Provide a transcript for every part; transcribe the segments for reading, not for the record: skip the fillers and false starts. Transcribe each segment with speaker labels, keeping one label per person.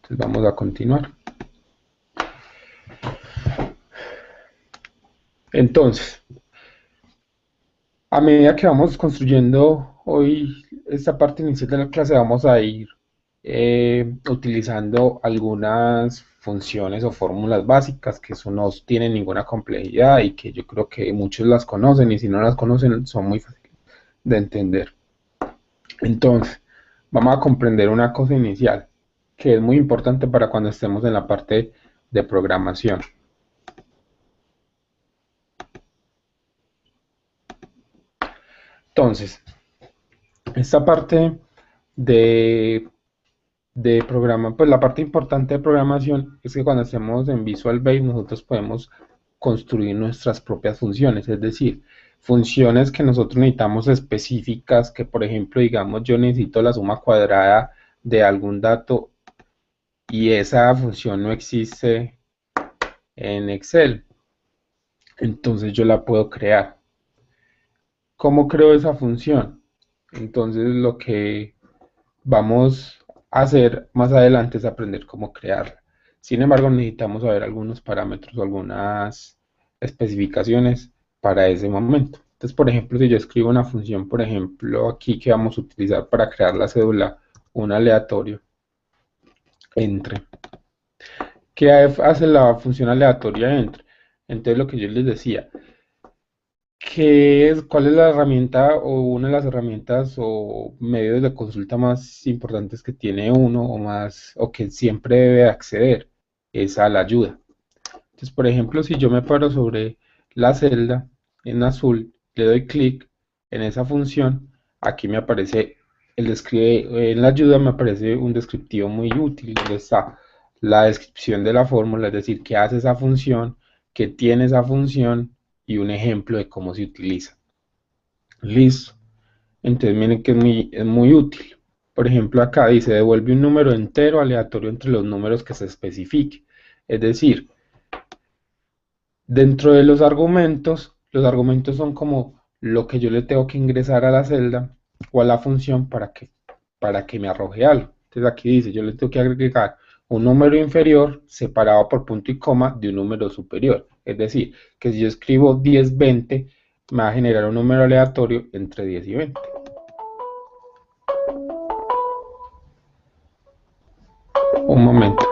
Speaker 1: Entonces vamos a continuar. Entonces, a medida que vamos construyendo hoy esta parte inicial de la clase, vamos a ir utilizando algunas funciones o fórmulas básicas que eso no tienen ninguna complejidad y que yo creo que muchos las conocen, y si no las conocen son muy fáciles de entender. Entonces, vamos a comprender una cosa inicial que es muy importante para cuando estemos en la parte de programación. Entonces, esta parte de programa, pues la parte importante de programación es que cuando estemos en Visual Basic nosotros podemos construir nuestras propias funciones, es decir, funciones que nosotros necesitamos específicas, que por ejemplo, digamos, yo necesito la suma cuadrada de algún dato y esa función no existe en Excel, entonces yo la puedo crear. ¿Cómo creo esa función? Entonces lo que vamos a hacer más adelante es aprender cómo crearla. Sin embargo, necesitamos saber algunos parámetros o algunas especificaciones para ese momento. Entonces, por ejemplo, si yo escribo una función, por ejemplo, aquí que vamos a utilizar para crear la cédula, un aleatorio, entre. ¿Qué hace la función aleatoria entre? Entonces, lo que yo les decía, ¿cuál es la herramienta o una de las herramientas o medios de consulta más importantes que tiene uno o más o que siempre debe acceder? Es a la ayuda. Entonces, por ejemplo, si yo me paro sobre la celda en azul, le doy clic en esa función, aquí me aparece en la ayuda me aparece un descriptivo muy útil, donde está la descripción de la fórmula, es decir, qué hace esa función, qué tiene esa función y un ejemplo de cómo se utiliza. Listo. Entonces miren que es muy útil. Por ejemplo, acá dice devuelve un número entero aleatorio entre los números que se especifique. Es decir, dentro de los argumentos son como lo que yo le tengo que ingresar a la celda o a la función para que me arroje algo. Entonces aquí dice, yo le tengo que agregar un número inferior separado por punto y coma de un número superior. Es decir, que si yo escribo 10, 20, me va a generar un número aleatorio entre 10 y 20. Un momento.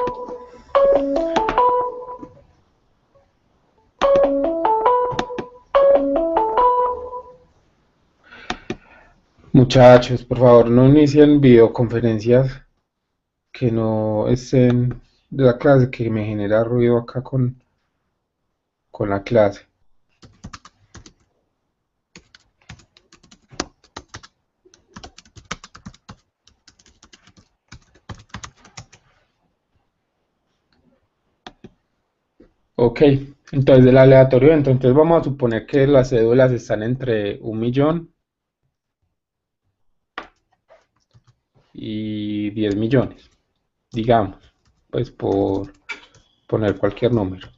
Speaker 1: Muchachos, por favor, no inicien videoconferencias que no estén de la clase, que me genera ruido acá con la clase. Ok, entonces del aleatorio entonces vamos a suponer que las cédulas están entre 1.000.000 y 10 millones, digamos, pues por poner cualquier número.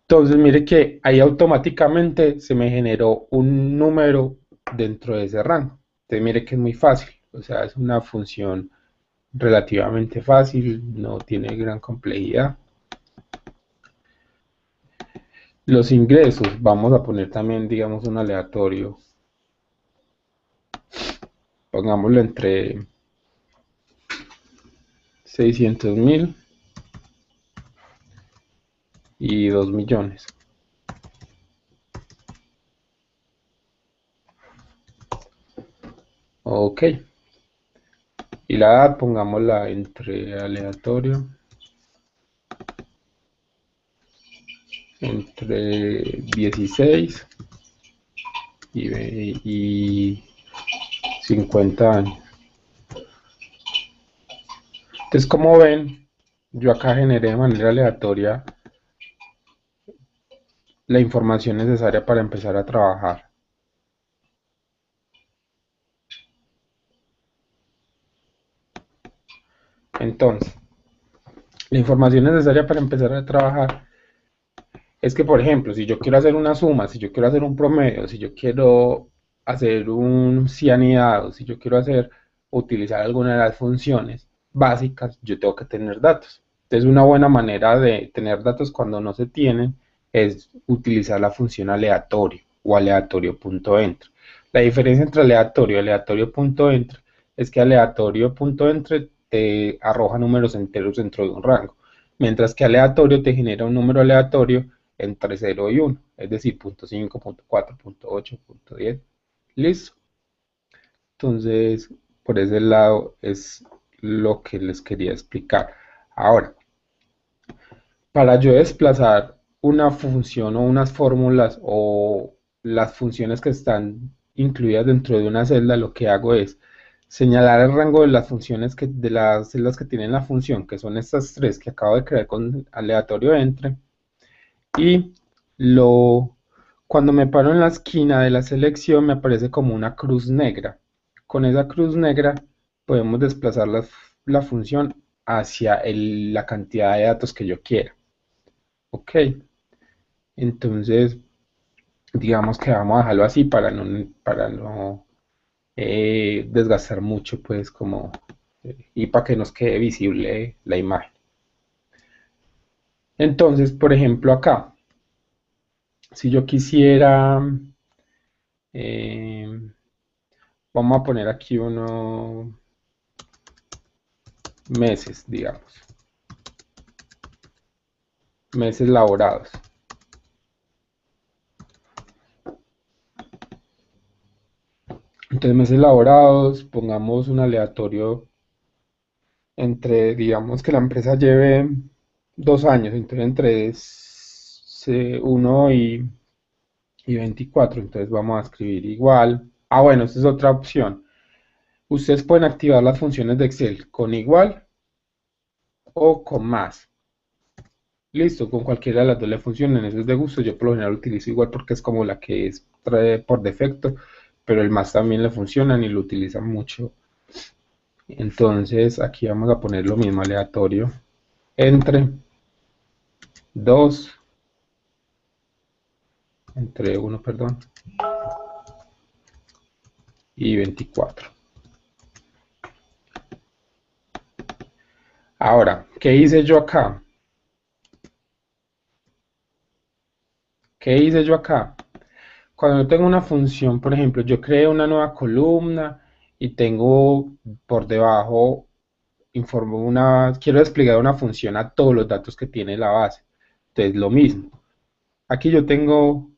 Speaker 1: Entonces mire que ahí automáticamente se me generó un número dentro de ese rango. Entonces mire que es muy fácil, o sea, es una función relativamente fácil, no tiene gran complejidad. Los ingresos, vamos a poner también, digamos, un aleatorio. Pongámoslo entre 600.000 y 2 millones. Ok. Y la edad pongámosla entre aleatorio. Entre 16 y 50 años. Entonces, como ven, yo acá generé de manera aleatoria la información necesaria para empezar a trabajar. Entonces, la información necesaria para empezar a trabajar es que, por ejemplo, si yo quiero hacer una suma, si yo quiero hacer un promedio, si yo quiero hacer un cianidado, si yo quiero utilizar alguna de las funciones, básicas, yo tengo que tener datos. Entonces, una buena manera de tener datos cuando no se tienen es utilizar la función aleatorio o aleatorio.entry. La diferencia entre aleatorio y aleatorio.entry es que aleatorio.entry te arroja números enteros dentro de un rango, mientras que aleatorio te genera un número aleatorio entre 0 y 1, es decir, punto .5, punto .4, punto .8, punto .10. Listo. Entonces, por ese lado es lo que les quería explicar. Ahora, para yo desplazar una función o unas fórmulas o las funciones que están incluidas dentro de una celda, lo que hago es señalar el rango de las funciones de las celdas que tienen la función, que son estas tres que acabo de crear con aleatorio entre, y lo cuando me paro en la esquina de la selección me aparece como una cruz negra. Con esa cruz negra podemos desplazar la función hacia la cantidad de datos que yo quiera. Ok, entonces digamos que vamos a dejarlo así para no desgastar mucho, pues como y para que nos quede visible la imagen. Entonces, por ejemplo, acá, si yo quisiera, eh, vamos a poner aquí unos meses, digamos, meses laborados. Entonces, meses laborados, pongamos un aleatorio entre, digamos que la empresa lleve 2 años, entonces entre 1 y 24, entonces vamos a escribir igual. Ah, bueno, esta es otra opción. Ustedes pueden activar las funciones de Excel con igual o con más. Listo, con cualquiera de las dos le funcionan, eso es de gusto. Yo por lo general utilizo igual porque es como la que trae por defecto, pero el más también le funcionan y lo utilizan mucho. Entonces aquí vamos a poner lo mismo, aleatorio, entre 2, entre 1, perdón, y 24. Ahora, ¿qué hice yo acá? ¿Qué hice yo acá? Cuando yo tengo una función, por ejemplo, yo creé una nueva columna y tengo por debajo, quiero desplegar una función a todos los datos que tiene la base. Entonces, lo mismo. Aquí yo tengo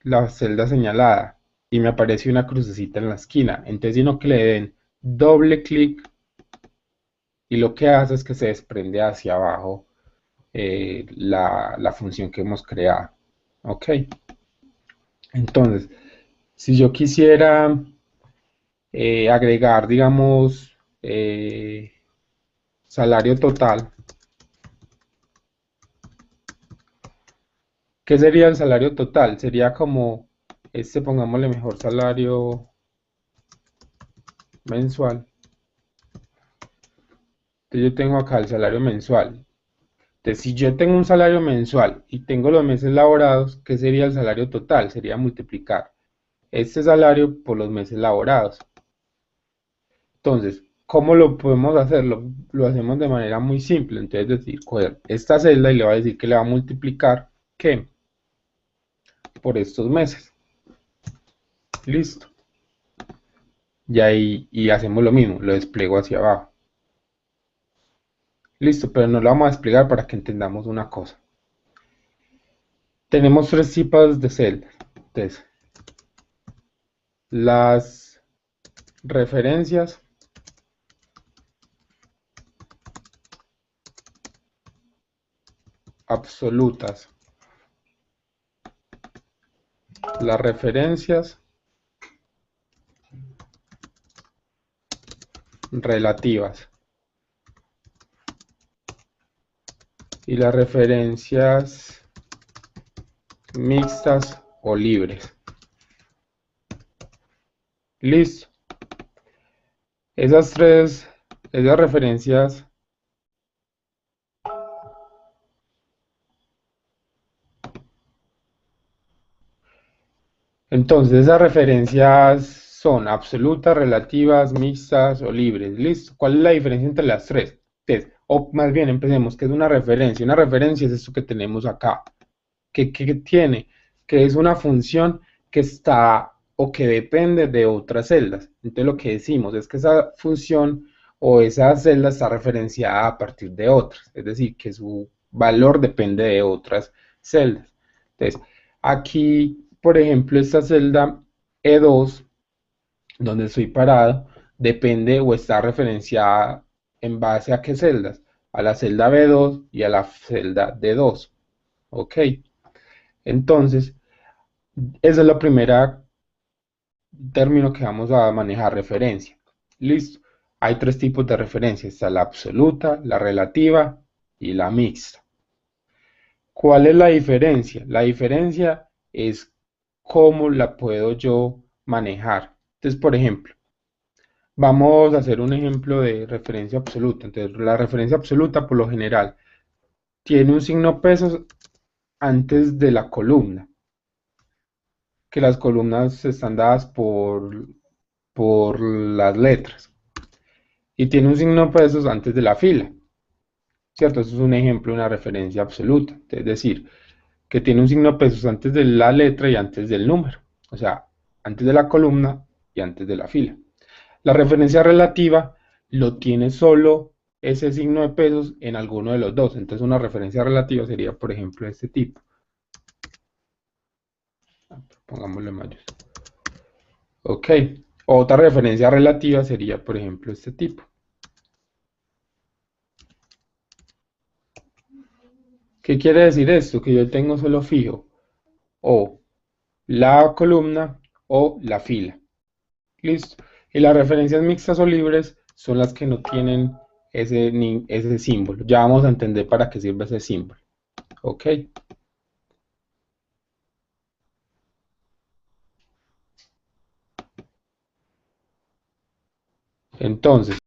Speaker 1: la celda señalada y me aparece una crucecita en la esquina. Entonces, sino que le den doble clic y lo que hace es que se desprende hacia abajo la función que hemos creado. Ok. Entonces, si yo quisiera agregar, digamos, salario total, ¿qué sería el salario total? Sería como, pongámosle mejor salario mensual. Entonces yo tengo acá el salario mensual. Entonces, si yo tengo un salario mensual y tengo los meses laborados, ¿qué sería el salario total? Sería multiplicar este salario por los meses laborados. Entonces, ¿cómo lo podemos hacer? Lo hacemos de manera muy simple. Entonces, decir, coger esta celda y le va a decir que le va a multiplicar, ¿qué? Por estos meses. Listo. Y ahí hacemos lo mismo, lo despliego hacia abajo. Listo, pero no lo vamos a desplegar para que entendamos una cosa. Tenemos tres tipos de celdas. Entonces, las referencias, absolutas, las referencias relativas y las referencias mixtas o libres. Listo. Esas referencias, entonces esas referencias son absolutas, relativas, mixtas o libres. Listo. ¿Cuál es la diferencia entre las tres? Entonces, o más bien empecemos, ¿qué es una referencia? Una referencia es esto que tenemos acá. ¿Qué tiene? Que es una función que está o que depende de otras celdas. Entonces lo que decimos es que esa función o esa celda está referenciada a partir de otras, es decir, que su valor depende de otras celdas. Entonces, aquí, por ejemplo, esta celda E2, donde estoy parado, depende o está referenciada en base a qué celdas, a la celda B2 y a la celda D2. Ok, entonces, esa es la primera término que vamos a manejar, referencia. Listo. Hay tres tipos de referencia. Está la absoluta, la relativa y la mixta. ¿Cuál es la diferencia? La diferencia es cómo la puedo yo manejar. Entonces, por ejemplo, vamos a hacer un ejemplo de referencia absoluta. Entonces, la referencia absoluta, por lo general, tiene un signo pesos antes de la columna, que las columnas están dadas por las letras. Y tiene un signo pesos antes de la fila, ¿cierto? Eso es un ejemplo de una referencia absoluta. Es decir, que tiene un signo pesos antes de la letra y antes del número. O sea, antes de la columna y antes de la fila. La referencia relativa lo tiene solo ese signo de pesos en alguno de los dos. Entonces una referencia relativa sería, por ejemplo, este tipo. Pongámosle mayúscula. Ok. Otra referencia relativa sería, por ejemplo, este tipo. ¿Qué quiere decir esto? Que yo tengo solo fijo o la columna o la fila. Listo. Y las referencias mixtas o libres son las que no tienen ese símbolo. Ya vamos a entender para qué sirve ese símbolo. Ok. Entonces,